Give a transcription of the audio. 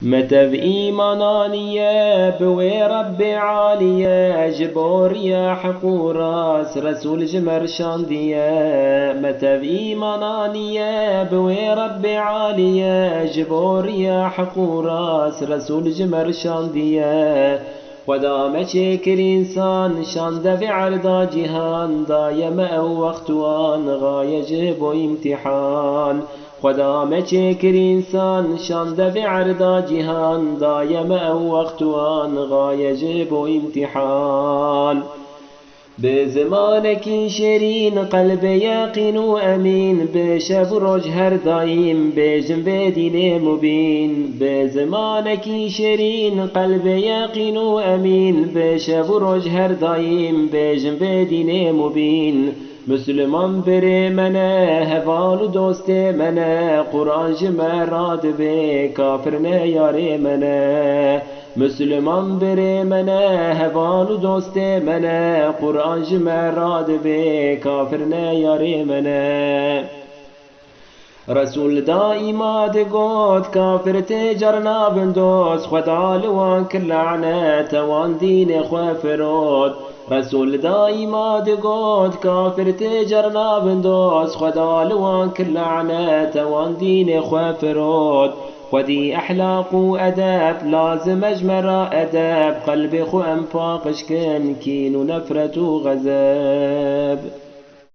متى بإيمانانية بوي رب عالية جبور يا حقوراس رسول جمر شاندية متى بإيمانانية بوي رب عالية جبور يا حقوراس رسول جمر شاندية ودام شكر إنسان شاند في عرض جهان دايم أو وقتوان غاية جب امتحان خدا شكر إنسان شاند في عرض جهان دايم أو وقتوان غاية جب امتحان بزمانك شيرين قلب يقين وأمين بشب رجهر دايم بجنب دين مبين بزمانك شيرين قلب يقين وأمين بشب رجهر دايم بجنب دين مبين مسلمان بر منه هفال دوست منه قرآن جمراد به کافر نه یار منه مسلمان بر منه هفال دوست منه قرآن جمراد به کافر نه یار منه رسول دائمات قد كافر تجرنا بندوس خدا لوان كل لعنة وان دين خفرود رسول دائمات قد كافر تجرنا بندوس خدا لوان كل لعنة وان دين خفرود خدي أحلاق وأدب لازم أجمر أدب قلبي خو أنفاقش كن كين ونفرة وغزب